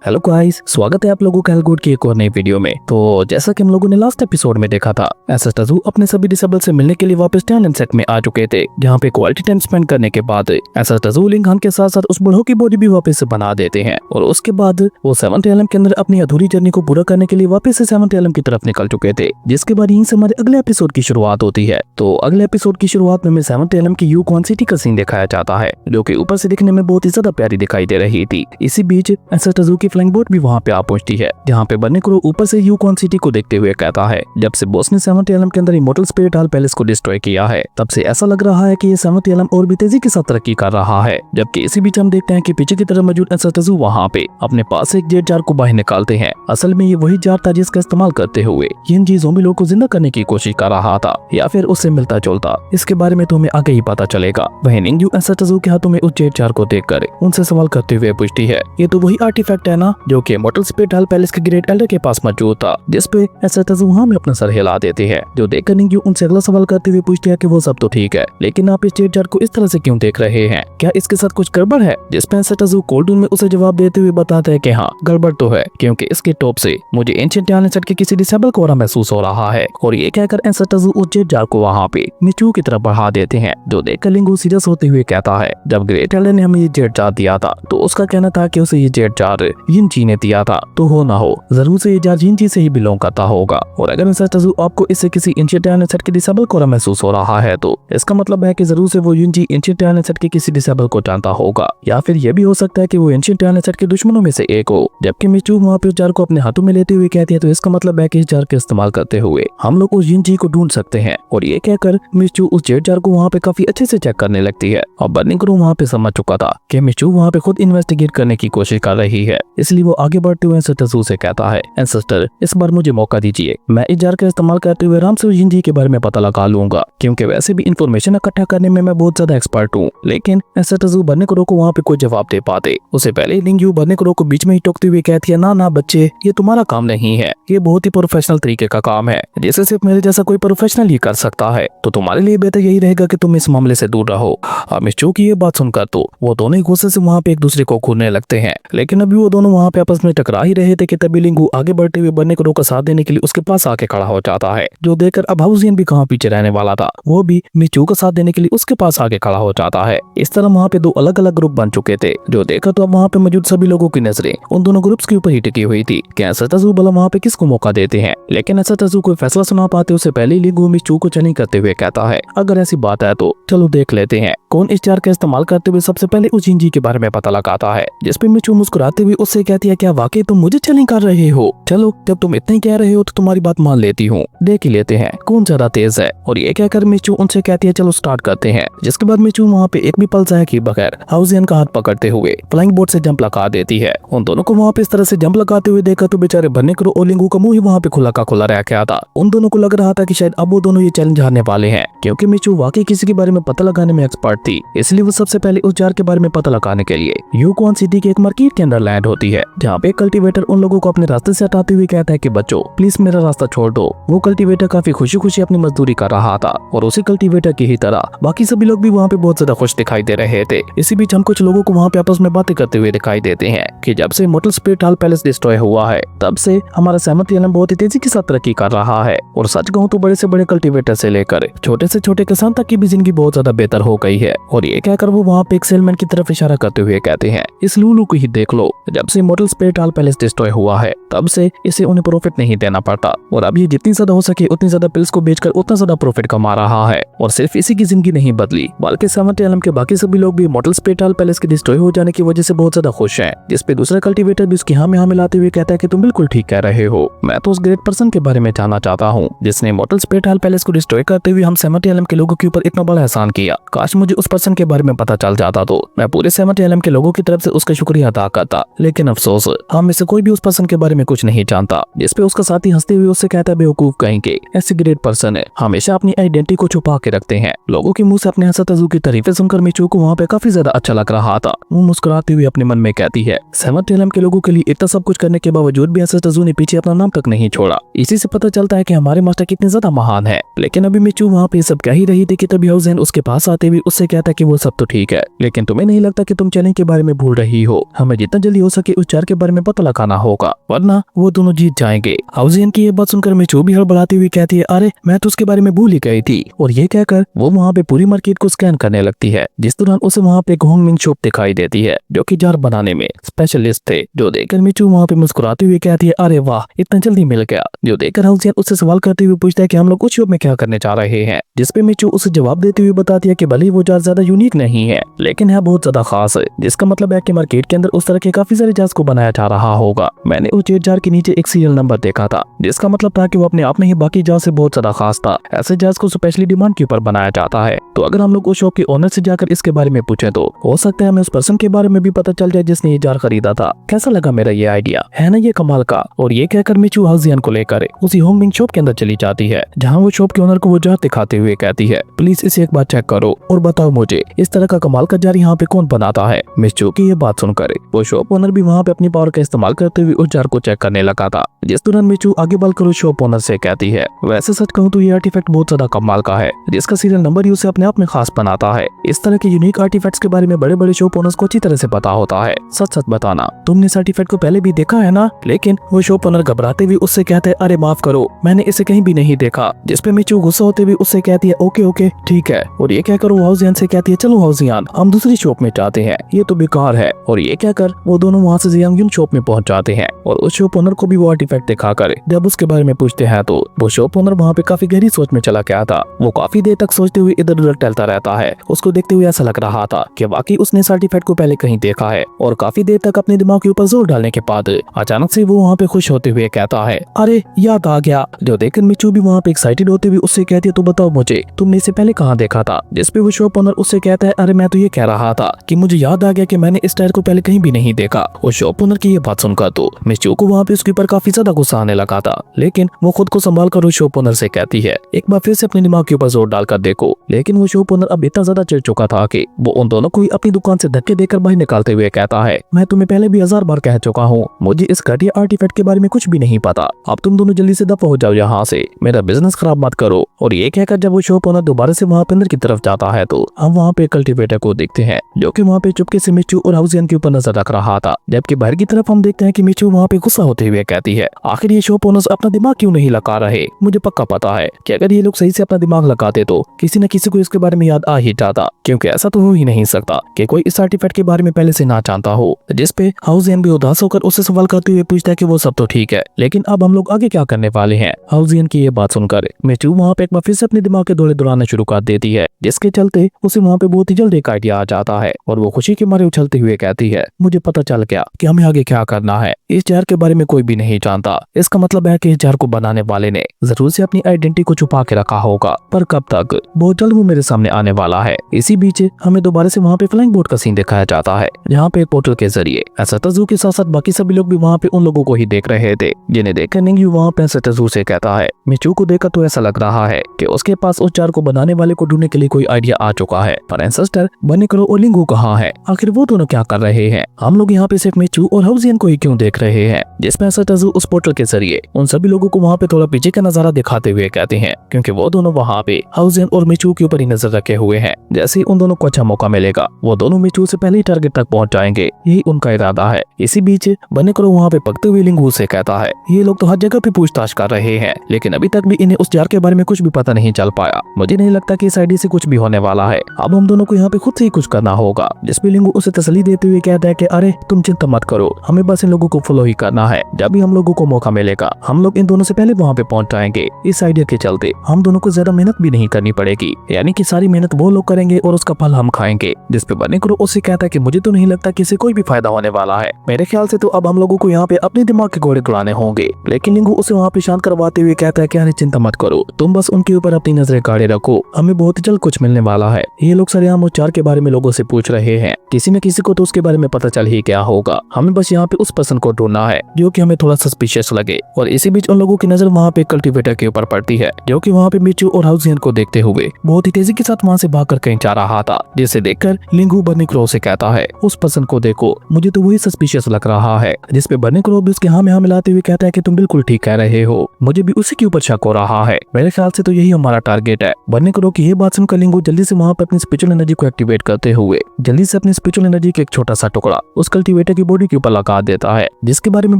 Hello guys, स्वागत है आप लोगों का हेलगुड की एक और नई वीडियो में। तो जैसा कि हम लोगों ने लास्ट एपिसोड में देखा था, एसएस टज़ू अपने सभी डिसेबल से मिलने के लिए वापस टैलेंट सेट में आ चुके थे, जहां पे क्वालिटी टाइम स्पेंड करने के बाद एसएस टज़ू लिंगहान के साथ साथ उस बूढ़ों की बॉडी भी वापस से बना देते हैं और उसके बाद वो सेवंथ एलएम के अंदर अपनी अधूरी जर्नी को पूरा करने के लिए वापस से सेवंथ एलएम की तरफ निकल चुके थे, जिसके बाद यहीं से हमारे अगले एपिसोड की शुरुआत होती है। तो अगले एपिसोड की शुरुआत में हमें सेवंथ एलएम की यूकॉन सिटी का सीन दिखाया जाता है, जो कि ऊपर से दिखने में बहुत ही ज्यादा प्यारी दिखाई दे रही थी। इसी बीच एसएस टज़ू की फ्लाइंग बोट भी वहां पे आ पहुंचती है, जहां पे बर्नी क्रो ऊपर से यूकॉन सिटी को देखते हुए कहता है, जब से बॉस ने सेवंथ एलएम के अंदर इमॉर्टल स्पिरिट हॉल पैलेस को डिस्ट्रॉय किया है, तब से ऐसा लग रहा है कि ये सेवंथ एलएम और भी तेजी के साथ तरक्की कर रहा है। जबकि इसी बीच हम देखते हैं कि पीछे की तरफ मौजूद एसएस टज़ू वहां पे अपने पास एक जेट जार को बाहर निकालते हैं। असल में ये वही जार था जिसका इस्तेमाल करते हुए यिनजी ज़ॉम्बी लोगों को जिंदा करने की कोशिश कर रहा था, या फिर उससे मिलता जुलता। इसके बारे में तो हमें आगे ही पता चलेगा। वहीं निंगयू एसएस टज़ू के हाथों में उस जेट जार को देखकर उनसे सवाल करते हुए पूछती है, ये तो वही आर्टिफैक्ट है ना जो कि इमॉर्टल स्पिरिट हॉल पैलेस के ग्रेट एल्डर के पास मौजूद था, जिस पे एसएस टज़ू वहां में अपना सर हिला देते हैं। जो देखकर निंगयू उनसे अगला सवाल करते हुए पूछती है कि वो सब तो ठीक है, लेकिन आप इस जेट जार को इस तरह से क्यों देख रहे हैं? क्या इसके साथ कुछ गड़बड़ है? जिस पे एसएस टज़ू कोल्डून में उसे जवाब देते हुए बताता है कि हाँ, गड़बड़ तो है, क्योंकि इसके टॉप से मुझे एंशिएंट टैलेंट सेट के किसी डिसेबल को महसूस हो रहा है। और ये कहकर एसएस टज़ू उस जेट जार को वहां पे मिचू की तरफ बढ़ा देते हैं। जो देखकर लिंगू सीरियस होते हुए कहता है, जब ग्रेट एल्डर ने हमें ये जेट जार दिया था तो उसका कहना था कि उसे ये जेट जार यिनजी ने दिया था, तो हो ना हो जरूर से ये जार यिनजी से ही बिलोंग करता होगा। और अगर एसएस टज़ू आपको इससे किसी एंशिएंट टैलेंट सेट के डिसेबल को महसूस हो रहा है, तो इसका मतलब है कि जरूर से वो यिनजी एंशिएंट टैलेंट सेट के किसी डिसेबल को जानता होगा, या फिर यह भी हो सकता है कि वो एंशिएंट टैलेंट सेट के दुश्मनों में से एक हो। जबकि मिचू वहां पे उस जार को अपने हाथों में लेते हुए कहती है, तो इसका मतलब है कि इस जार के इस्तेमाल करते हुए हम लोग उस यिनजी को ढूंढ सकते हैं। और ये कहकर मिचू उस जेट जार को वहां पे काफी अच्छे से चेक करने लगती है। और बर्नी क्रो वहां पे समझ चुका था कि मिचू वहां पे खुद इन्वेस्टिगेट करने की कोशिश कर रही है, इसलिए वो आगे बढ़ते हुए एसएस टज़ू से कहता है, एंसेस्टर इस बार मुझे मौका दीजिए, मैं इस जार का इस्तेमाल करते हुए आराम से उस यिनजी के बारे में पता लगा लूंगा, क्योंकि वैसे भी इंफॉर्मेशन इकट्ठा करने में मैं बहुत ज्यादा एक्सपर्ट हूँ। लेकिन एसएस टज़ू बर्नी क्रो को वहां पे कोई जवाब दे पाते उससे पहले निंगयू बर्नी क्रो को बीच में ही टोकते हुए कहती है, ना ना बच्चे, ये तुम्हारा काम नहीं है, ये बहुत ही प्रोफेशनल तरीके का काम है, जिसे सिर्फ मेरे जैसा कोई प्रोफेशनल ही कर सकता है। तो तुम्हारे लिए बेहतर यही रहेगा कि तुम इस मामले से दूर रहो। मिचू की ये बात सुनकर तो वो दोनों ही गुस्से से वहां पे एक दूसरे को घूरने लगते हैं। लेकिन अभी वो दोनों वहां पे आपस में टकरा ही रहे थे कि तभी लिंगू आगे बढ़ते हुए बर्नी क्रो का साथ देने के लिए उसके पास आके खड़ा हो जाता है। जो देखकर अब हाउसियन भी कहाँ पीछे रहने वाला था, वो भी मिचू का साथ देने के लिए उसके पास आके खड़ा हो जाता है। इस तरह वहां पे दो अलग अलग ग्रुप बन चुके थे। जो देखकर तो अब वहां पे मौजूद सभी लोगों की नजरें उन दोनों ग्रुप्स के ऊपर ही टिकी हुई थी कि एसएस टज़ू भला वहां पे किसको मौका देते हैं। लेकिन एसएस टज़ू कोई फैसला सुना पाते उससे पहले लिंगू मिचू को चैलेंज करते हुए कहता है, अगर ऐसी बात है तो चलो देख लेते हैं कौन इस जार का इस्तेमाल करते हुए सबसे पहले उस यिनजी के बारे में पता लगाता है। जिस पे मिचू मुस्कुराते हुए उससे कहती है, क्या वाकई तुम मुझे चैलेंज कर रहे हो? चलो, जब तुम इतना ही कह रहे हो तो तुम्हारी बात मान लेती हूँ, देख ही लेते हैं कौन ज्यादा तेज है। और ये कहकर मिचू उनसे कहती है, चलो स्टार्ट करते हैं। जिसके बाद मिचू वहाँ पे एक भी पल जाया कि बगैर हाउसियन का हाथ पकड़ते हुए फ्लाइंग बोट से जंप लगा देती है। उन दोनों को वहाँ पे इस तरह से जंप लगाते हुए देखा तो बेचारे बर्नी क्रो और लिंगू का मुंह ही वहाँ पे खुला का खुला रह गया था। उन दोनों को लग रहा था कि शायद अब वो दोनों ये चैलेंज हारने वाले हैं, क्योंकि मिचू वाकई किसी के बारे में पता लगाने में एक्सपर्ट थी। इसलिए वो सबसे पहले उस जार के बारे में पता लगाने के लिए यूकॉन सिटी के एक मार्केट के अंदर लैंड होती है, जहाँ पे कल्टीवेटर उन लोगों को अपने रास्ते से हटाते हुए कहता है कि बच्चों प्लीज मेरा रास्ता छोड़ दो। वो कल्टीवेटर काफी खुशी खुशी अपनी मजदूरी कर रहा था और उसी कल्टीवेटर की ही तरह बाकी सभी लोग भी वहाँ पे बहुत ज्यादा खुश दिखाई दे रहे थे। इसी बीच हम कुछ लोगों को वहाँ पे आपस में बातें करते हुए दिखाई देते हैं कि जब से immortal spirit hall palace destroy हुआ है, तब से हमारा सेवंथ एलएम बहुत ही तेजी के साथ तरक्की कर रहा है। और सच कहूं तो बड़े से बड़े कल्टीवेटर से लेकर छोटे से छोटे किसान तक की भी जिंदगी बहुत ज्यादा बेहतर हो गई है। और ये कहकर वो वहाँ पे एक सेलमैन की तरफ इशारा करते हुए कहते हैं, इस लूलू को ही देख लो, जब से immortal spirit hall palace destroy हुआ है, तब से इसे उन्हें प्रॉफिट नहीं देना पड़ता, और अब ये जितनी ज्यादा हो सके उतनी ज्यादा पिल्स को बेचकर उतना ज्यादा प्रॉफिट कमा रहा है। और सिर्फ इसी की जिंदगी नहीं बदली, बल्कि सेवंथ एलएम के बाकी सभी लोग भी इमॉर्टल स्पिरिट हॉल पैलेस के डिस्ट्रॉय हो जाने की वजह से बहुत ज्यादा खुश हैं। जिस पे दूसरा कल्टीवेटर भी उसकी हाँ में हाँ मिलाते हुए कहता है कि तुम बिल्कुल ठीक कह रहे हो, मैं तो उस ग्रेट पर्सन के बारे में जानना चाहता हूँ जिसने इमॉर्टल स्पिरिट हॉल पैलेस को डिस्ट्रॉय करते हुए हम सेवंथ एलएम के लोगों के ऊपर इतना बड़ा एहसान किया। काश मुझे उस पर्सन के बारे में पता चल जाता तो मैं पूरे सेवंथ एलएम के लोगों की तरफ से उसका शुक्रिया अदा करता। लेकिन अफसोस, हम में से कोई भी उस पर्सन के बारे में कुछ नहीं जानता। जिस पे उसका साथी हंसते हुए उससे कहता है, बेवकूफ कहेंगे, ऐसे ग्रेट पर्सन है हमेशा अपनी आइडेंटिटी को छुपा के रखते हैं। लोगों के मुंह से अपने एसएस टज़ू की तारीफें सुनकर मिचू को वहाँ पे काफी ज्यादा अच्छा लग रहा था। वो मुस्कुराते हुए अपने मन में कहती है, सेवंथ एलएम के लोगों के लिए इतना सब कुछ करने के बावजूद भी एसएस टज़ू ने पीछे अपना नाम तक नहीं छोड़ा। इसी से पता चलता है कि हमारे मास्टर कितने ज्यादा महान है। लेकिन अभी मिचू वहाँ पे सब कह ही रही थी कि तभी हाउसियन उसके पास आते हुए उससे कहता कि वो सब तो ठीक है, लेकिन तुम्हें नहीं लगता कि तुम चैलेंज के बारे में भूल रही हो? हमें जितना जल्दी हो सके के उस जार के बारे में पता लगाना होगा, वरना वो दोनों जीत जाएंगे। हाउजियन की ये बात सुनकर मिचू भी हड़बड़ाती हुई कहती है, अरे मैं तो उसके बारे में भूल ही गई थी। और ये कहकर वो वहाँ पे पूरी मार्केट को स्कैन करने लगती है। जिस दौरान उसे वहाँ पे एक होंगमिंग शॉप दिखाई देती है जो कि जार बनाने में स्पेशलिस्ट थे, जो देखकर मिचू वहाँ पे मुस्कुराती हुई कहती है, अरे वाह इतना जल्दी मिल गया। जो देखकर हाउजियन उससे सवाल करते हुए पूछता है कि हम लोग उस शॉप में क्या करने जा रहे हैं, जिसपे मिचू उसे जवाब देते हुए बताती है कि भले ही वो जार ज्यादा यूनिक नहीं है लेकिन है बहुत ज्यादा खास है, जिसका मतलब है कि मार्केट के अंदर उस तरह के काफी सारे जार्स को बनाया जा रहा होगा। मैंने उस जेट जार के नीचे एक सीरियल नंबर देखा था, जिसका मतलब था कि वो अपने आप में ही बाकी जार से बहुत ज्यादा खास था। ऐसे जार्स को स्पेशली डिमांड के ऊपर बनाया जाता है। तो अगर हम लोग उस शॉप के ओनर से जाकर इसके बारे में पूछे तो हो सकता है हमें उस पर्सन के बारे में भी पता चल जाए जिसने ये जार खरीदा था। कैसा लगा मेरा ये आइडिया, है ना ये कमाल का। और ये कहकर मिचू हाउजियन को लेकर उसी होंगमिंग शॉप के अंदर चली जाती है, जहाँ वो शॉप के ओनर को वो जार दिखाते हुए कहती है, प्लीज इसे एक बार चेक करो और बताओ मुझे इस तरह का कमाल का जार यहाँ पे कौन बनाता है। मिचू की ये बात सुनकर वो शॉप ओनर भी वहाँ पे अपनी पावर का इस्तेमाल करते हुए उस जार को चेक करने लगा था। जिस दौरान मिचू आगे बढ़कर उस शॉप ओनर से कहती है, वैसे सच कहूँ तो ये आर्टिफैक्ट बहुत ज्यादा कमाल का है, जिसका सीरियल नंबर ही उसे अपने आप में खास बनाता है। इस तरह के यूनिक आर्टिफैक्ट्स के बारे में बड़े बड़े शॉप ओनर्स को अच्छी तरह से पता होता है। सच सच बताना तुमने इस आर्टिफैक्ट को पहले भी देखा है ना। लेकिन वो शॉप ओनर घबराते हुए उससे कहते हैं, अरे माफ करो मैंने इसे कहीं भी नहीं देखा। जिसपे मिचू गुस्सा होते हुए उससे कहती है, ओके ओके ठीक है। और ये कहकर वो हाउजियन से कहती है, चलो हाउजियन हम दूसरी शॉप में जाते हैं, ये तो बेकार है। और ये कहकर वो दोनों वहाँ से जियांगयुन शॉप में पहुंच जाते हैं और उस शॉप ओनर को भी वो आर्टिफैक्ट दिखाकर जब उसके बारे में पूछते हैं तो वो शॉप ओनर वहाँ पे काफी गहरी सोच में चला गया था। वो काफी देर तक सोचते हुए इधर उधर टहलता रहता है। उसको देखते हुए ऐसा लग रहा था कि वाकई उसने इस आर्टिफैक्ट को पहले कहीं देखा है। और काफी देर तक अपने दिमाग के ऊपर जोर डालने के बाद अचानक से वो वहाँ पे खुश होते हुए कहता है, अरे याद आ गया। जो देखकर मिचू भी वहाँ पे एक्साइटेड होते हुए उससे कहती है, तो बताओ मुझे तुमने इसे पहले कहाँ देखा था। जिसपे वो शॉप ओनर उससे कहता है, अरे मैं तो ये कह रहा था कि मुझे याद आ गया कि मैंने इस टायर को पहले कहीं भी नहीं देखा। और शॉप ओनर की ये बात सुनकर तो मिचू को वहाँ पे उसके ऊपर काफी ज्यादा गुस्सा आने लगा था। लेकिन वो खुद को संभाल कर उस शॉप ओनर से कहती है, एक बार फिर से अपने दिमाग के ऊपर जोर डालकर देखो। लेकिन वो शॉप ओनर अब इतना ज्यादा चिढ़ चुका था कि वो उन दोनों को अपनी दुकान से धक्के देकर बाहर निकालते हुए कहता है, मैं तुम्हें पहले भी 1000 बार कह चुका हूँ, मुझे इस घटिया आर्टिफैक्ट के बारे में कुछ भी नहीं पता। अब तुम दोनों जल्दी से दफा हो जाओ यहाँ से, मेरा बिजनेस खराब मत करो। और ये कहकर जब वो शॉप ओनर दोबारा से वहाँ पे अंदर की तरफ जाता है तो हम वहाँ पे कल्टीवेटर को देखते हैं, जो कि वहाँ पे चुपके से मिचू और हाउजियन के ऊपर नजर रख रहा था। जबकि बाहर की तरफ हम देखते हैं कि मिचू वहाँ पे गुस्सा होते हुए कहती है, आखिर ये शॉप ओनर्स अपना दिमाग क्यों नहीं लगा रहे। मुझे पक्का पता है कि अगर ये लोग सही से अपना दिमाग लगाते तो किसी न किसी को इसके बारे में याद आ ही जाता, क्योंकि ऐसा तो हो ही नहीं सकता कि कोई इस आर्टिफैक्ट के बारे में पहले से ना जानता हो। जिसपे हाउजियन भी उदास होकर उससे सवाल करते हुए पूछता है कि वो सब तो ठीक है, लेकिन अब हम लोग आगे क्या करने वाले हैं। हाउजियन की ये बात सुनकर मिचू वहाँ पे एक बार फिर से अपने दिमाग के दौरे दौड़ाना शुरू कर देती है, जिसके चलते उसे वहाँ पे बहुत ही जल्द एक आइडिया आ जाता है। और वो खुशी के मारे उछलते हुए कहती है, मुझे पता चल गया कि हमें आगे क्या करना है। इस जार के बारे में कोई भी नहीं जानता, इसका मतलब है कि इस जार को बनाने वाले ने जरूर से अपनी आइडेंटिटी को छुपा के रखा होगा, पर कब तक, बहुत जल्द वो मेरे सामने आने वाला है। इसी बीच हमें दोबारा से वहाँ पे फ्लाइंग बोट का सीन दिखाया जाता है, जहाँ पे एक पोर्टल के जरिए एसतजू के साथ साथ बाकी सभी लोग भी वहाँ पे उन लोगों को ही देख रहे थे, जिन्हें देखकर निंग्यू वहाँ पे एसतजू से कहता है, मिचू को देखकर तो ऐसा लग रहा है कि उसके पास उस जार को बनाने वाले को ढूंढने के लिए कोई आइडिया आ चुका है। पर एंसेस्टर बनिक्रो और लिंगू कहाँ है, आखिर वो दोनों क्या कर रहे हैं। हम लोग यहाँ पे सिर्फ मिचू और हाउजियन को ही क्यों देख रहे हैं। जिसमें एसतजू उस पोर्टल के जरिए उन सभी लोगों को वहाँ पे थोड़ा पीछे का नजारा दिखाते हुए कहते हैं, क्योंकि वो दोनों वहाँ पे हाउजियन और मिचू के ऊपर ही नजर रखे हुए हैं। जैसे ही उन दोनों को अच्छा मौका मिलेगा वो दोनों मिचू से पहले ही टारगेट तक पहुंच जाएंगे, यही उनका इरादा है। इसी बीच बनिक्रो वहाँ पे पकते हुए लिंगू से कहता है, ये लोग तो हर जगह पे पूछताछ कर रहे हैं, लेकिन अभी तक भी इन्हें उस जार के बारे में कुछ भी पता नहीं चल पाया। मुझे नहीं लगता कि इस आईडी से कुछ भी होने वाला है। अब हम दोनों को यहाँ पे खुद से ही कुछ करना होगा। जिसपे लिंगू उसे तसल्ली देते हुए कहता है कि अरे तुम चिंता मत करो, हमें बस इन लोगों को फॉलो ही करना है। जब भी हम लोगों को मौका मिलेगा हम लोग इन दोनों से पहले वहाँ पे पहुंच जाएंगे। इस आइडिया के चलते हम दोनों को ज्यादा मेहनत भी नहीं करनी पड़ेगी, यानी कि सारी मेहनत वो लोग करेंगे और उसका फल हम खाएंगे। जिसपे बनिक्रो उससे कहता है कि मुझे तो नहीं लगता कि इससे कोई भी फायदा होने वाला है। मेरे ख्याल से तो अब हम लोगों को यहाँ पे अपने दिमाग के घोड़े दौड़ाने होंगे। लेकिन लिंगू उसे वहाँ पे शांत करवाते हुए कहता है कि अरे चिंता मत करो, तुम बस उनके ऊपर अपनी नजरें गाड़े रखो, हमें बहुत जल्द कुछ मिलने वाला है। ये लोग सरेआम उस जार के बारे में लोगों से पूछ रहे हैं, किसी न किसी को तो उसके बारे में पता चल ही क्या होगा। हमें बस यहाँ पे उस पर्सन को ढूंढना है जो कि हमें थोड़ा सस्पिशियस लगे। और इसी बीच उन लोगों की नजर वहाँ पे कल्टीवेटर के ऊपर पड़ती है, जो कि वहाँ पे मिचू और हाउजियन को देखते हुए बहुत ही तेजी के साथ वहाँ से भागकर कहीं जा रहा था। जिसे देखकर लिंगू बनिक्रो से कहता है, उस पर्सन को देखो, मुझे तो वही सस्पिशियस लग रहा है। जिसपे बनिक्रो भी उसके हाँ में हाँ मिलाते हुए कहता है कि तुम बिल्कुल ठीक कह रहे हो, मुझे भी उसी के ऊपर शक हो रहा है। मेरे ख्याल से तो यही हमारा टारगेट है। बनिक्रो की ये बात सुनकर लिंगू जल्दी से वहाँ पे अपनी स्पिरिचुअल एनर्जी को एक्टिवेट करते हुए जल्दी से अपनी स्पिरिचुअल एनर्जी के एक छोटा सा टुकड़ा उस कल्टीवेटर के की बॉडी के ऊपर लगा देता है, जिसके बारे में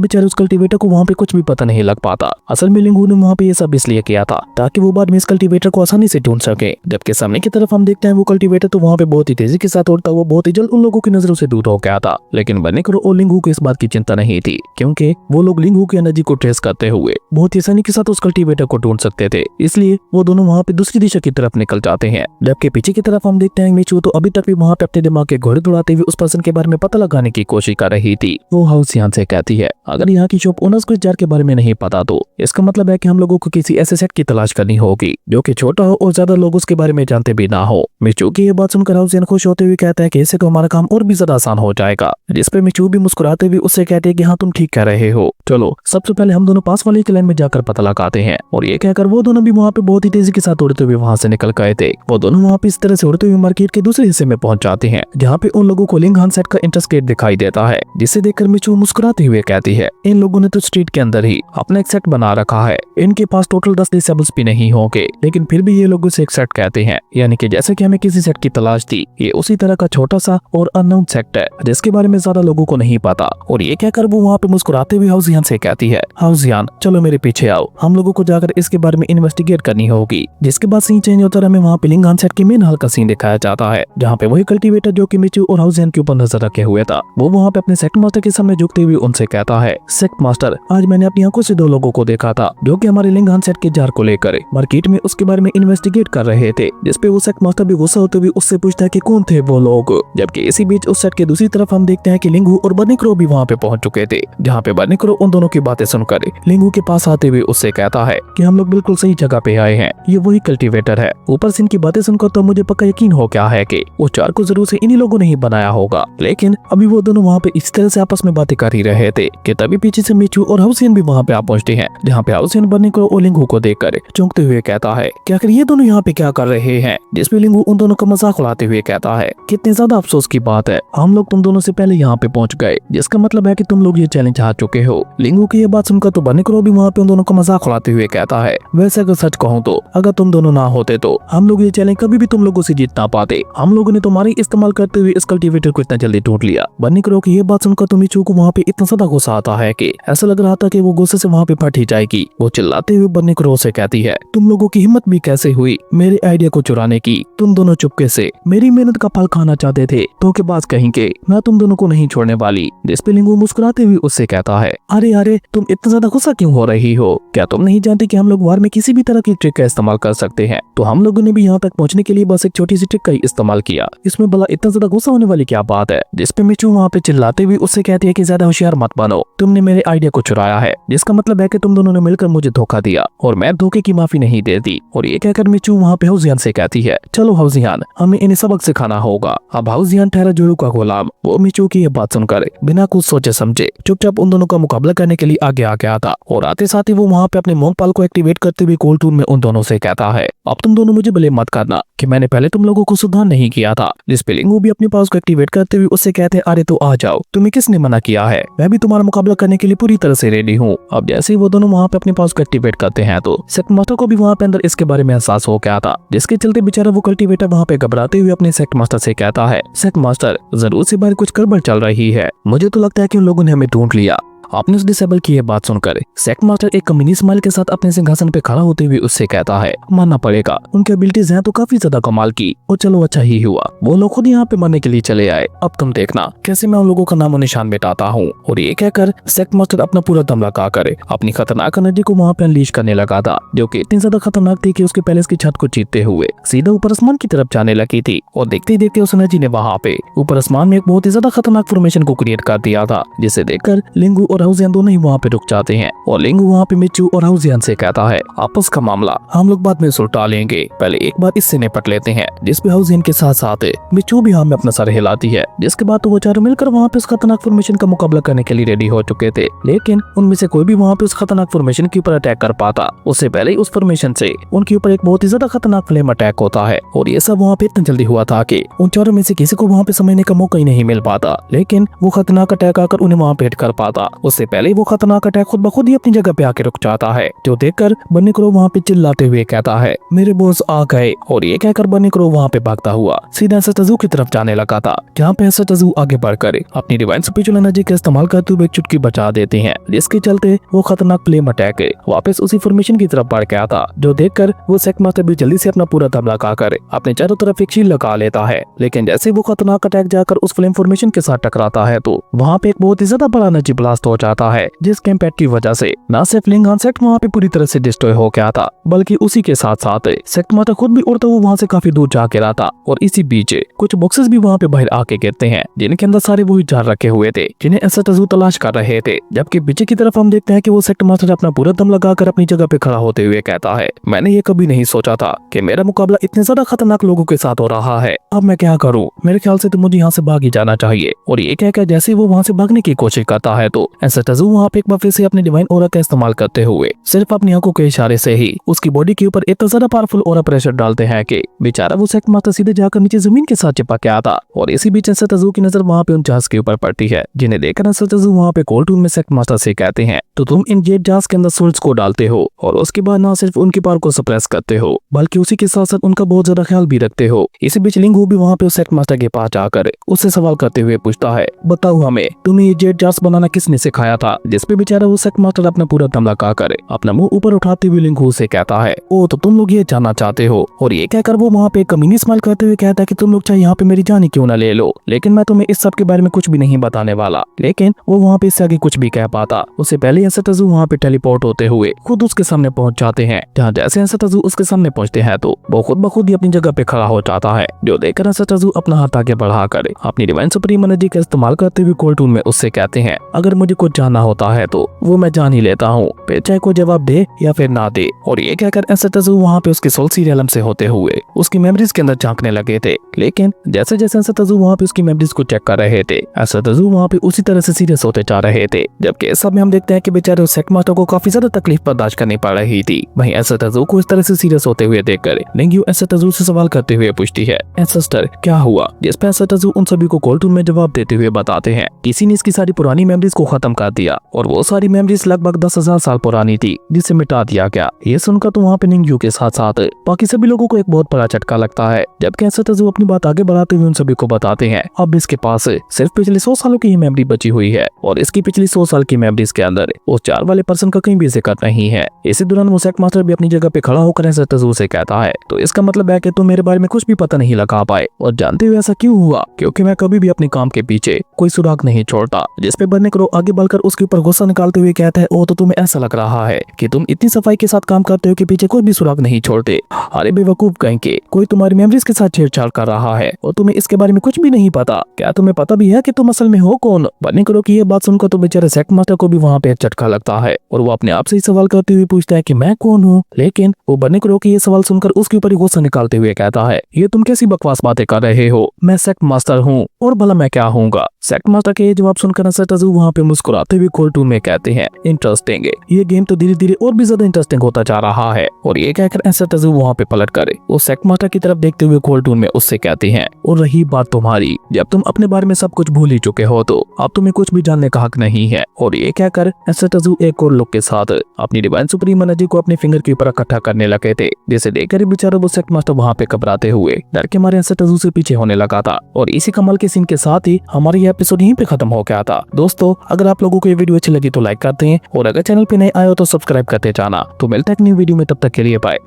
बेचारे उस कल्टीवेटर को वहाँ पे कुछ भी पता नहीं लग पाता। असल में लिंगू ने वहाँ पे ये सब इसलिए किया था ताकि वो बाद में इस कल्टीवेटर को आसानी से ढूंढ सके। जबकि सामने की तरफ हम देखते हैं वो कल्टीवेटर तो वहाँ पे बहुत ही तेजी के साथ उड़ता हुआ बहुत ही जल्द उन लोगों की नजरों से दूर हो गया था। लेकिन बर्निक्रो और लिंगू को इस बात की चिंता नहीं थी, क्योंकि वो लोग लिंगू की एनर्जी को ट्रेस करते हुए बहुत ही आसानी के साथ उस कल्टीवेटर को ढूंढ सकते थे, इसलिए वो दोनों वहाँ पे दूसरी दिशा की तरफ निकल जाते हैं। जबकि पीछे की तरफ हम देखते हैं मिचू तो अभी तक भी वहाँ पे अपने दिमाग के घोड़े दौड़ाते हुए उस पर्सन के बारे में पता लगाने की कोशिश कर रही थी। वो हाउसियान से कहती है अगर यहाँ की शॉप ओनर्स को इस जार के बारे में नहीं पता तो इसका मतलब है कि हम लोगों को किसी ऐसे सेट की तलाश करनी होगी जो कि छोटा हो और ज्यादा लोग उसके बारे में जानते भी ना हो। मिचू की ये बात सुनकर हाउसियान खुश होते हुए कहता है कि इससे तो हमारा काम और भी ज्यादा आसान हो जाएगा, जिस पे मिचू भी मुस्कुराते हुए उससे कहते हैं कि हाँ तुम ठीक कह रहे हो, चलो सबसे पहले हम दोनों पास वाले क्लैन में जाकर पता लगाते हैं। और ये कहकर वो दोनों भी वहाँ पे बहुत ही तेजी के साथ उड़ते हुए वहाँ से निकल गए थे। वो दोनों वहाँ पे इस तरह से उड़ते हुए मार्केट के दूसरे हिस्से में पहुंच जाते हैं, जहाँ पे उन लोगों को लिंगहान सेट का इंटरस्केट दिखाई देता है, जिसे देखकर मिचू मुस्कुराते हुए कहती है इन लोगों ने तो स्ट्रीट के अंदर ही अपना एक सेट बना रखा है, इनके पास टोटल 10 डिसेबल्स भी नहीं होंगे, लेकिन फिर भी ये लोग उसे एक सेट कहते हैं, यानी कि जैसे कि हमें किसी सेट की तलाश थी, ये उसी तरह का छोटा सा और अननोन सेट है जिसके बारे में ज्यादा लोगों को नहीं पता। और ये कहकर वो वहाँ पे मुस्कुराते हुए हाउसियान से कहती है हाउसियान चलो मेरे पीछे आओ, हम लोगों को जाकर इसके बारे में इन्वेस्टिगेट करनी होगी। जिसके बाद सीन चेंज होता है, हमें वहाँ पे लिंगहान सेट के मेन हॉल का सीन दिखाया जाता है, जहाँ पे वही कल्टीवेटर जो कि मिचू और हाउसियान के ऊपर नजर रखे हुए था, वो वहाँ पे अपने सेक्ट मास्टर के सामने झुकते हुए उनसे कहता है सेक्ट मास्टर आज मैंने अपनी आंखों से 2 लोगों को देखा था जो कि हमारे लिंगहान सेट के जार को लेकर मार्केट में उसके बारे में इन्वेस्टिगेट कर रहे थे, जिसपे वो सेक्ट मास्टर भी गुस्सा होते हुए उससे पूछता है कि कौन थे वो लोग। जबकि इसी बीच उस सेट के दूसरी तरफ हम देखते हैं कि लिंगू और बर्निक्रो भी वहाँ पे पहुंच चुके थे, जहाँ पे बर्निक्रो उन दोनों की बातें सुनकर लिंगू के पास आते हुए उससे कहता है कि हम लोग बिल्कुल सही जगह पे आए हैं, ये वही कल्टीवेटर है। ऊपर से इनकी बातें सुनकर तो मुझे पक्का यकीन हो गया है कि वो जार को जरूर से इन्हीं लोगों ने ही बनाया होगा। लेकिन अभी वो दोनों वहाँ पे इस तरह से आपस में बातें कर ही रहे थे कि तभी पीछे से मिचू और हाउसियन भी वहाँ पे आ पहुंचते हैं, जहाँ पे हाउसियन बर्निक्रो और लिंगू को देखकर चौंकते हुए कहता है कि आखिर ये दोनों यहाँ पे क्या कर रहे हैं। जिसपे लिंगू उन दोनों का मजाक उड़ाते हुए कहता है कितनी ज्यादा अफसोस की बात है, हम लोग तुम दोनों से पहले यहाँ पे पहुंच गए, जिसका मतलब है कि तुम लोग ये चैलेंज हार चुके हो। लिंगू की ये बात सुनकर तो बर्निक्रो भी वहाँ पे उन दोनों का मजाक उड़ाते हुए कहता है वैसे अगर सच कहूँ तो अगर तुम दोनों ना होते तो हम लोग ये चैलेंज कभी भी तुम लोगों से जीत ना पाते, हम लोगों ने तुम्हारे इस्तेमाल करते हुए इस कल्टीवेटर को इतना जल्दी ढूंढ लिया। बर्निक्रो की ये बात सुनकर तो मिचू को वहाँ पे इतना ज्यादा गुस्सा आता है कि ऐसा लग रहा था कि वो गुस्से से वहाँ पे फट ही जाएगी। वो चिल्लाते हुए बर्निक्रो से कहती है तुम लोगों की हिम्मत भी कैसे हुई मेरे आइडिया को चुराने की, तुम दोनों चुपके से मेरी मेहनत का फल खाना चाहते थे, धोखेबाज कहीं के, मैं तुम दोनों को नहीं छोड़ने वाली। जिसपे लिंगू मुस्कुराते हुए उससे कहता है अरे अरे तुम इतना ज्यादा गुस्सा क्यों हो रही हो, क्या तुम नहीं जानती कि हम लोग वार में किसी भी तरह की ट्रिक का इस्तेमाल कर सकते हैं। तो हम लोगों ने भी यहाँ तक पहुँचने के लिए बस एक छोटी सी ट्रिक का ही इस्तेमाल किया, इसमें भला इतना ज्यादा गुस्सा होने वाली क्या बात है। जिसपे मिचू वहाँ पे चिल्लाते हुए उससे कहती है कि ज्यादा होशियार मत बनो, तुमने मेरे आइडिया को चुराया है, जिसका मतलब है कि तुम दोनों ने मिलकर मुझे धोखा दिया और मैं धोखे की माफी नहीं देती। और ये कहकर मिचू वहाँ पे हाउसियान से कहती है चलो हाउसियान हमें इन्हें सबक सिखाना होगा। अब हाउसियान ठहरा जोरू का गुलाम वो मिचू की ये बात सुनकर बिना कुछ सोचे समझे चुपचाप उन दोनों का मुकाबला करने के लिए आगे आ गया था। और आते साथ ही वो वहाँ पे अपने मोंगपाल को एक्टिवेट करते हुए कोल्ड टून में उन दोनों से कहता है अब तुम दोनों मुझे ब्लेम मत करना कि मैंने पहले तुम लोगों को सुधार नहीं किया था। जिसपे लिंगू भी अपने पास को एक्टिवेट करते हुए उससे कहते हैं अरे तो आ जाओ, तुम्हें किसने मना किया है, मैं भी तुम्हारा मुकाबला करने के लिए पूरी तरह से रेडी हूँ। अब जैसे ही वो दोनों वहाँ पे अपने पास को एक्टिवेट करते हैं तो सेक्ट मास्टर को भी वहाँ पे अंदर इसके बारे में एहसास हो गया था, जिसके चलते बेचारा वो कल्टीवेटर वहाँ पे घबराते हुए अपने सेक्ट मास्टर से कहता है सेक्ट मास्टर जरूर से बाहर कुछ गड़बड़ चल रही है, मुझे तो लगता है कि उन लोगों ने हमें ढूंढ लिया। आपने उस डिसेबल की ये बात सुनकर सेक्ट मास्टर एक कम्युनिस्ट स्माइल के साथ अपने सिंहासन पे खड़ा होते हुए उससे कहता है मानना पड़ेगा उनकी एबिलिटीज हैं तो काफी ज्यादा कमाल की, और चलो अच्छा ही हुआ वो लोग खुद यहाँ पे मरने के लिए चले आए, अब तुम देखना कैसे मैं उन लोगों का नामो निशान मिटाता हूँ। और ये कहकर सेक्ट मास्टर अपना पूरा दम लगा कर अपनी खतरनाक एनर्जी को वहाँ पे अनलीश करने लगा था, जो कि इतनी ज्यादा खतरनाक थी कि उसके पैलेस की छत को जीतते हुए सीधा ऊपर आसमान की तरफ जाने लगी थी। और देखते ही देखते उस एनर्जी ने वहाँ पे ऊपर आसमान में एक बहुत ही ज्यादा खतरनाक फॉर्मेशन को क्रिएट कर दिया था, जिसे देखकर लिंगू और हाउसियान दोनों ही वहाँ पे रुक जाते हैं। और लिंगू वहाँ पे मिचू और हाउसियान से कहता है आपस का मामला हम लोग बाद में सुलटा लेंगे, पहले एक बार इससे निपट लेते हैं। जिसपे हाउसियान के साथ साथ मिचू भी हमें अपना सर हिलाती है, जिसके बाद तो वो चारों मिलकर वहाँ पे उस खतरनाक फॉर्मेशन का मुकाबला करने के लिए रेडी हो चुके थे। लेकिन उनमें से कोई भी वहाँ पे उस खतरनाक फॉर्मेशन के ऊपर अटैक कर पाता, उससे पहले ही उस फॉर्मेशन से उनके ऊपर एक बहुत ही ज्यादा खतरनाक फ्लेम अटैक होता है। और ये सब वहाँ पे इतना जल्दी हुआ था कि उन चारों में से किसी को वहाँ पे समझने का मौका ही नहीं मिल पाता, लेकिन वो खतरनाक अटैक आकर उन्हें वहाँ पे हिट कर पाता उससे पहले वो खतरनाक अटैक खुद ब खुद ही अपनी जगह पे आके रुक जाता है, जो देखकर बन्नी क्रो वहाँ पे चिल्लाते हुए कहता है मेरे बॉस आ गए। और ये कहकर बन्नी क्रो वहाँ पे भागता हुआ सीधा एसएसटजू की तरफ जाने लगा था, जहाँ पे एसएसटजू आगे बढ़कर अपनी डिवाइन स्पिरिचुअल एनर्जी का इस्तेमाल करते हुए एक चुटकी बचा देते हैं, जिसके चलते वो खतरनाक फ्लेम अटैक वापस उसी फॉर्मेशन की तरफ बढ़ गया था, जो देखकर वो सेक्ट मास्टर भी जल्दी से अपना पूरा दम लगाकर अपने चारों तरफ एक शील्ड लगा लेता है। लेकिन जैसे वो खतरनाक अटैक जाकर उस फ्लेम फॉर्मेशन के साथ टकराता है तो वहाँ पे एक बहुत ही ज्यादा बड़ा एनर्जी ब्लास्ट हो जाता है, जिसके इम्पैक्ट की वजह से न सिर्फ लिंगान सेक्ट वहाँ पे पूरी तरह से डिस्ट्रॉय हो गया था, बल्कि उसी के साथ साथ सेक्ट मास्टर खुद भी उड़ता हुआ वहाँ से काफी दूर जा गिरा था। और इसी बीच कुछ बॉक्सेस भी वहाँ पे बाहर आके गिरते हैं, जिनके अंदर सारे वही जार रखे हुए थे जिन्हें एसएसटजू तलाश कर रहे थे। जबकि पीछे की तरफ हम देखते हैं कि वो सेक्ट मास्टर अपना पूरा दम लगाकर अपनी जगह पे खड़ा होते हुए कहता है मैंने ये कभी नहीं सोचा था कि मेरा मुकाबला इतने ज्यादा खतरनाक लोगों के साथ हो रहा है, अब मैं क्या करूं, मेरे ख्याल से तो मुझे यहाँ से भाग ही जाना चाहिए। और ये कहकर जैसे वो वहाँ से भागने की कोशिश करता है तो एसएसटजू वहाँ पे एक बार फिर से अपने डिवाइन ऑरा का इस्तेमाल करते हुए सिर्फ अपनी आंखों के इशारे से ही उसकी बॉडी के ऊपर इतना ज्यादा पावरफुल ऑरा प्रेशर डालते हैं कि बेचारा वो सेक्ट मास्टर सीधे जाकर नीचे जमीन के साथ चिपक गया था। और इसी बीच एसएसटजू की नजर वहाँ पे उन जहाज के ऊपर पड़ती है, जिन्हें देखकर एसएसटजू वहाँ पे कोल्ड रूम में सेक्ट मास्टर से कहते हैं तो तुम इन जेट जहाज के अंदर सोल्स को डालते हो और उसके बाद न सिर्फ उनकी पावर को सप्रेस करते हो बल्कि उसी के साथ साथ उनका बहुत ज्यादा ख्याल भी रखते हो। इसी बीच लिंगू भी वहाँ पे उस सेक्ट मास्टर के पास जाकर उससे सवाल करते हुए पूछता है बताओ हमें तुम्हें ये जेट जहाज बनाना किसने सिखाया था, जिसपे बेचारा वो सेक्ट मास्टर अपना पूरा दम लगाकर अपना मुंह ऊपर उठाते हुए लिंगू से कहता है ओ तो तुम लोग ये जानना चाहते हो। और ये कहकर वो वहाँ पे कमीनी स्माइल करते हुए कहता है कि तुम लोग चाहे यहाँ पे मेरी जान ही क्यों ना ले लो, लेकिन मैं तुम्हें इस सब के बारे में कुछ भी नहीं बताने वाला। लेकिन वो वहाँ पे इससे आगे कुछ भी कह पाता उससे पहले एसएसटजू वहाँ पे टेलीपोर्ट होते हुए खुद उसके सामने पहुंच जाते हैं, जहाँ जैसे एसएसटजू उसके सामने पहुंचते हैं तो वो खुद ब खुद ही अपनी जगह पे खड़ा हो जाता है, जो देखकर एसएसटजू अपना हाथ आगे बढ़ाकर अपनी डिवाइन सुप्रीम एनर्जी का इस्तेमाल करते हुए कोल्टून में उससे कहते हैं अगर मुझे कुछ जानना होता है तो वो मैं जान ही लेता हूँ, फिर चाहे कोई जवाब दे या फिर ना दे। और ये कहकर एसएसटजू वहाँ पे उसके सोल सीरियलम से होते हुए उसकी मेमोरीज के अंदर झांकने लगे थे। लेकिन जैसे जैसे एसएसटजू वहाँ पे उसकी मेमोरीज को चेक कर रहे थे एसएसटजू वहाँ पे उसी तरह से सीरियस होते जा रहे थे। जबकि इस सब में हम देखते हैं कि बेचारे सेक्ट मास्टर को काफी ज्यादा तकलीफ बर्दाश्त करनी पड़ रही थी। वहीं एसएसटजू को इस तरह से सीरियस होते हुए देखकर लिंगयू एसएसटजू से सवाल करते हुए पूछती है सिस्टर क्या हुआ, जिस पर एसएसटजू उन सभी को कोल्टून में जवाब देते हुए बताते हैं किसी ने इसकी सारी पुरानी मेमोरीज को खत्म कर दिया और वो सारी मेमोरीज लगभग 10,000 साल पुरानी थी, जिसे मिटा दिया गया। ये सुनकर तो वहाँ पे लिंगयू के साथ साथ बाकी सभी लोगों को एक बहुत बड़ा झटका लगता है। जबकि एसएसटजू अपनी बात आगे बढ़ाते हुए उन सभी को बताते हैं अब इसके पास सिर्फ पिछले 100 सालों की ही मेमोरी बची हुई है और इसकी पिछली 100 साल की मेमोरीज के अंदर उस 4 वाले पर्सन का कहीं भी जिक्र नहीं है। इसी दौरान वो सेक्ट मास्टर भी अपनी जगह पे खड़ा होकर एसएसटजू से कहता है तो इसका मतलब है कि तुम मेरे बारे में कुछ भी पता नहीं लगा पाए। और जानते हुए ऐसा क्यों हुआ, क्योंकि मैं कभी भी अपने काम के पीछे कोई सुराग नहीं छोड़ता। जिस पे बन्नी क्रो आगे बढ़कर उसके ऊपर गुस्सा निकालते हुए कहता है ओ तो तुम्हें ऐसा लग रहा है कि तुम इतनी सफाई के साथ काम करते हो कि पीछे कोई भी सुराग नहीं छोड़ते। अरे बेवकूफ कहीं के, कोई तुम्हारी मेमोरीज के साथ छेड़छाड़ कर रहा है और तुम्हें इसके बारे में कुछ भी नहीं पता। क्या तुम्हें पता भी है कि तुम असल में हो कौन? बन्नी क्रो की ये बात सुनकर तो बेचारे सेक्ट मास्टर को भी वहाँ पे एक झटका लगता है और वो अपने आप से ही सवाल करते हुए पूछता है कि मैं कौन हूँ। लेकिन वो बन्नी क्रो की ये सवाल सुनकर उसके ऊपर गुस्सा निकालते हुए कहता है ये तुम कैसी बकवास बातें कर रहे हो, मैं सेक्ट मास्टर हूँ और भला मैं क्या होऊंगा। सेक्ट मास्टर के ये जवाब सुनकर एसएसटजू वहाँ पे मुस्कुराते हुए कोल्टून में कहते हैं इंटरेस्टिंग, ये गेम तो धीरे धीरे और भी ज्यादा इंटरेस्टिंग होता जा रहा है। और ये कहकर एसएसटजू वहाँ पे पलट कर वो सेक्ट मास्टर की तरफ देखते हुए कोल्टून में उससे कहते हैं और रही बात तुम्हारी, जब तुम अपने बारे में सब कुछ भूल ही चुके हो तो अब तुम्हें कुछ भी जानने का हक नहीं है। और ये कहकर एसएसटजू एक और लुक के साथ अपनी डिवाइन सुप्रीम एनर्जी को अपने फिंगर के ऊपर इकट्ठा करने लगे थे, जिसे देखकर बेचारा वो सेक्ट मास्टर वहाँ पे घबराते हुए डर के मारे एसएसटजू से पीछे होने लगा था। और इसी कमाल के सीन के साथ ही हमारा ये एपिसोड यहीं पे खत्म हो गया था। दोस्तों अगर आप लोगों को ये वीडियो अच्छी लगी तो लाइक करते हैं और अगर चैनल पे नए आए हो तो सब्सक्राइब करते जाना। तो मिलता है एक न्यू वीडियो में, तब तक के लिए बाय।